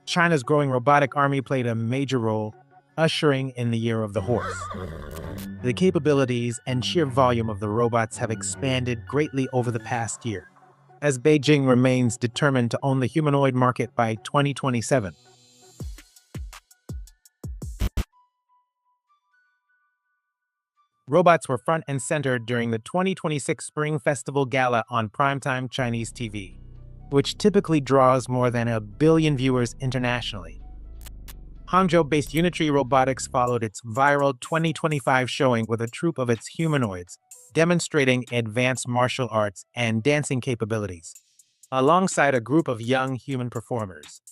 China's growing robotic army played a major role, ushering in the Year of the Horse. The capabilities and sheer volume of the robots have expanded greatly over the past year, as Beijing remains determined to own the humanoid market by 2027. Robots were front and center during the 2026 Spring Festival Gala on primetime Chinese TV, which typically draws more than 1 billion viewers internationally. Hangzhou-based Unitree Robotics followed its viral 2025 showing with a troupe of its humanoids, demonstrating advanced martial arts and dancing capabilities, alongside a group of young human performers.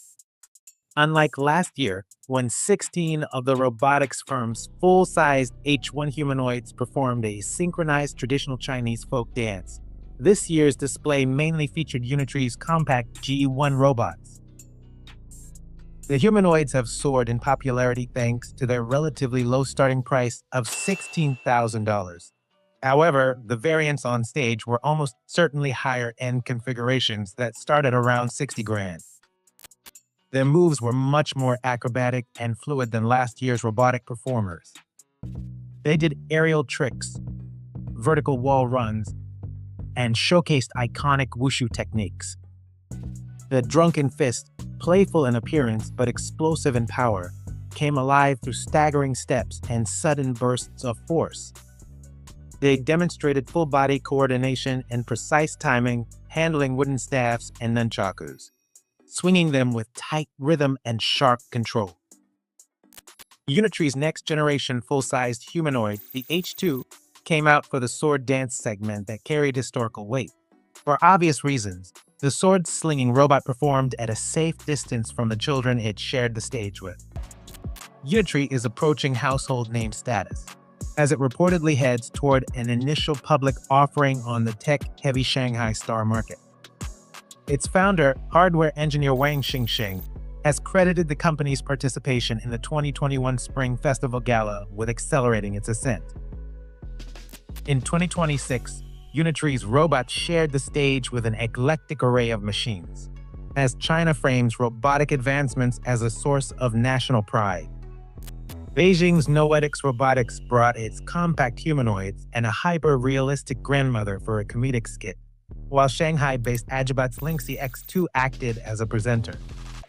Unlike last year, when 16 of the robotics firm's full-sized H1 humanoids performed a synchronized traditional Chinese folk dance, this year's display mainly featured Unitree's compact G1 robots. The humanoids have soared in popularity thanks to their relatively low starting price of $16,000. However, the variants on stage were almost certainly higher-end configurations that started around 60 grand. Their moves were much more acrobatic and fluid than last year's robotic performers. They did aerial tricks, vertical wall runs, and showcased iconic wushu techniques. The drunken fist, playful in appearance but explosive in power, came alive through staggering steps and sudden bursts of force. They demonstrated full-body coordination and precise timing, handling wooden staffs and nunchakus, swinging them with tight rhythm and sharp control. Unitree's next-generation full-sized humanoid, the H2, came out for the sword dance segment that carried historical weight. For obvious reasons, the sword-slinging robot performed at a safe distance from the children it shared the stage with. Unitree is approaching household name status, as it reportedly heads toward an initial public offering on the tech-heavy Shanghai star market. Its founder, hardware engineer Wang Xingxing, has credited the company's participation in the 2021 Spring Festival Gala with accelerating its ascent. In 2026, Unitree's robots shared the stage with an eclectic array of machines, as China frames robotic advancements as a source of national pride. Beijing's Noetics Robotics brought its compact humanoids and a hyper-realistic grandmother for a comedic skit, while Shanghai-based AgiBot's Lynxy X2 acted as a presenter,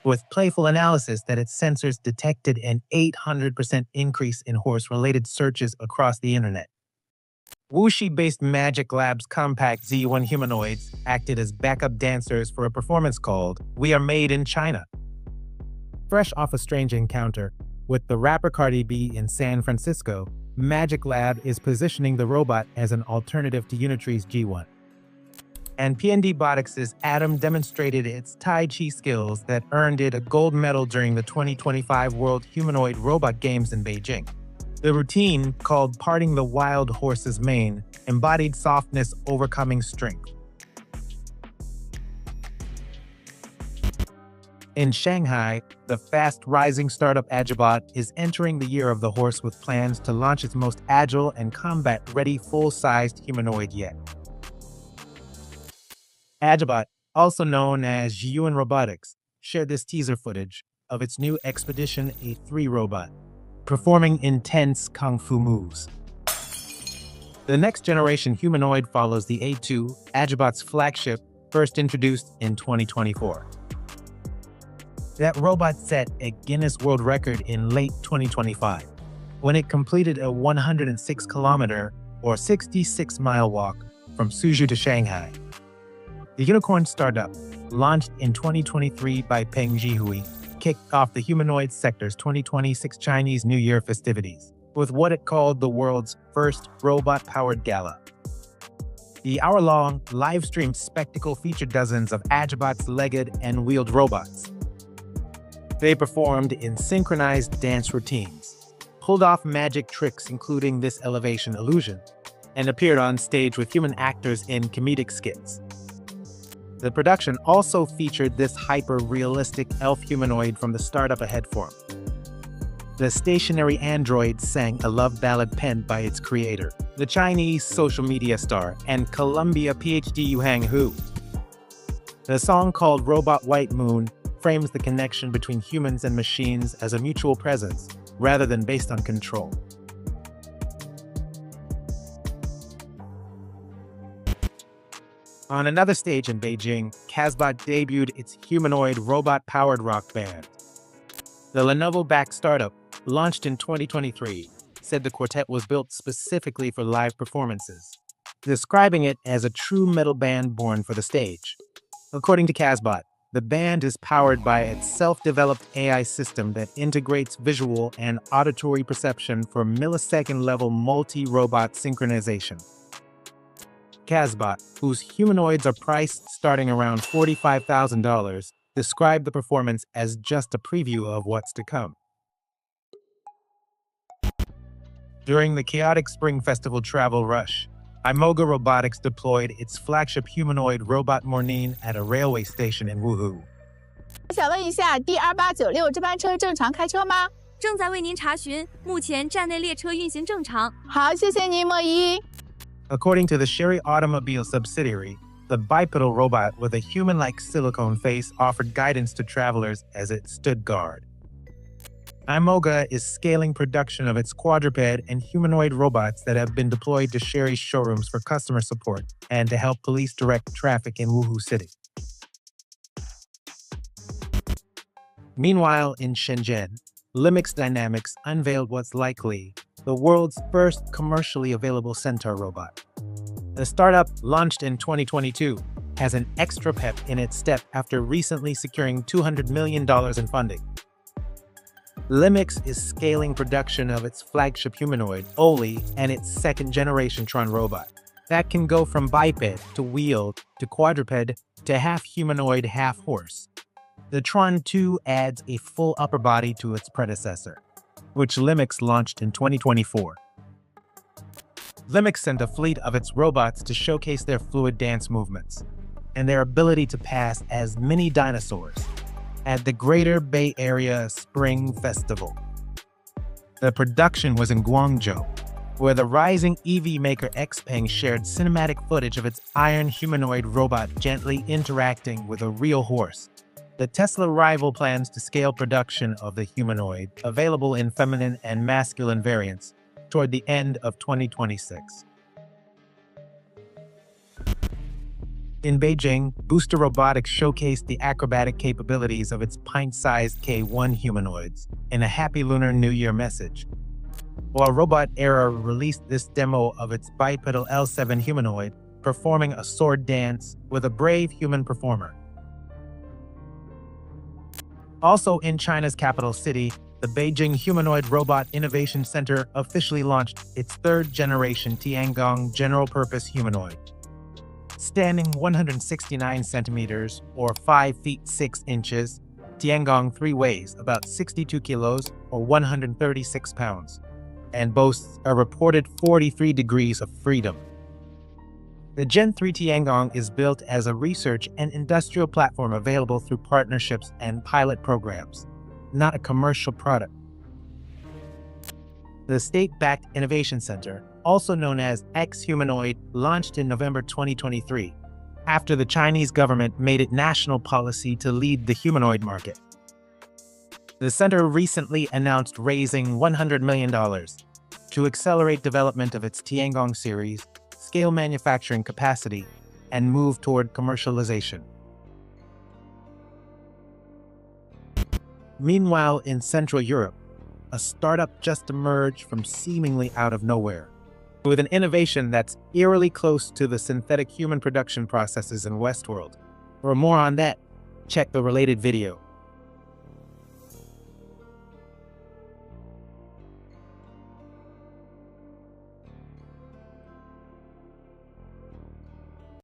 with playful analysis that its sensors detected an 800% increase in horse-related searches across the internet. Wuxi-based Magic Lab's compact Z1 humanoids acted as backup dancers for a performance called We Are Made in China. Fresh off a strange encounter with the rapper Cardi B in San Francisco, Magic Lab is positioning the robot as an alternative to Unitree's G1. And PND Robotics' Atom demonstrated its Tai Chi skills that earned it a gold medal during the 2025 World Humanoid Robot Games in Beijing. The routine, called Parting the Wild Horse's Mane, embodied softness overcoming strength. In Shanghai, the fast-rising startup AgiBot is entering the Year of the Horse with plans to launch its most agile and combat-ready full-sized humanoid yet. AgiBot, also known as Yuan Robotics, shared this teaser footage of its new Expedition A3 robot, performing intense kung fu moves. The next-generation humanoid follows the A2, AgiBot's flagship, first introduced in 2024. That robot set a Guinness World Record in late 2025, when it completed a 106-kilometer or 66-mile walk from Suzhou to Shanghai. The unicorn startup, launched in 2023 by Peng Jihui, kicked off the humanoid sector's 2026 Chinese New Year festivities with what it called the world's first robot-powered gala. The hour-long, live-streamed spectacle featured dozens of AgiBot's legged and wheeled robots. They performed in synchronized dance routines, pulled off magic tricks including this elevation illusion, and appeared on stage with human actors in comedic skits. The production also featured this hyper-realistic elf humanoid from the startup ahead form. The stationary android sang a love ballad penned by its creator, the Chinese social media star and Columbia PhD Yuhang Hu. The song, called Robot White Moon, frames the connection between humans and machines as a mutual presence, rather than based on control. On another stage in Beijing, AgiBot debuted its humanoid robot-powered rock band. The Lenovo-backed startup, launched in 2023, said the quartet was built specifically for live performances, describing it as a true metal band born for the stage. According to AgiBot, the band is powered by its self-developed AI system that integrates visual and auditory perception for millisecond-level multi-robot synchronization. AgiBot, whose humanoids are priced starting around $45,000, described the performance as just a preview of what's to come. During the chaotic Spring Festival travel rush, AiMOGA Robotics deployed its flagship humanoid robot Morning at a railway station in Wuhu. 想问一下，D2896这班车正常开车吗？正在为您查询，目前站内列车运行正常。好，谢谢您，莫姨。According to the Chery Automobile subsidiary, the bipedal robot with a human-like silicone face offered guidance to travelers as it stood guard. AiMOGA is scaling production of its quadruped and humanoid robots that have been deployed to Chery's showrooms for customer support and to help police direct traffic in Wuhu City. Meanwhile, in Shenzhen, Limix Dynamics unveiled what's likely the world's first commercially available centaur robot. The startup, launched in 2022, has an extra pep in its step after recently securing $200 million in funding. Limix is scaling production of its flagship humanoid, Oli, and its second-generation Tron robot. That can go from biped to wheeled to quadruped to half-humanoid, half-horse. The Tron 2 adds a full upper body to its predecessor, which Limix launched in 2024. Limix sent a fleet of its robots to showcase their fluid dance movements and their ability to pass as mini dinosaurs at the Greater Bay Area Spring Festival. The production was in Guangzhou, where the rising EV maker XPENG shared cinematic footage of its iron humanoid robot gently interacting with a real horse. The Tesla rival plans to scale production of the humanoid, available in feminine and masculine variants, toward the end of 2026. In Beijing, Booster Robotics showcased the acrobatic capabilities of its pint-sized K1 humanoids in a Happy Lunar New Year message, while Robot Era released this demo of its bipedal L7 humanoid performing a sword dance with a brave human performer. Also in China's capital city, the Beijing Humanoid Robot Innovation Center officially launched its third-generation Tiangong general-purpose humanoid. Standing 169 centimeters or 5 feet 6 inches, Tiangong 3 weighs about 62 kilos or 136 pounds and boasts a reported 43 degrees of freedom. The Gen 3 Tiangong is built as a research and industrial platform available through partnerships and pilot programs, not a commercial product. The state-backed innovation center, also known as X-Humanoid, launched in November 2023, after the Chinese government made it national policy to lead the humanoid market. The center recently announced raising $100 million to accelerate development of its Tiangong series, scale manufacturing capacity, and move toward commercialization. Meanwhile, in Central Europe, a startup just emerged from seemingly out of nowhere, with an innovation that's eerily close to the synthetic human production processes in Westworld. For more on that, check the related video.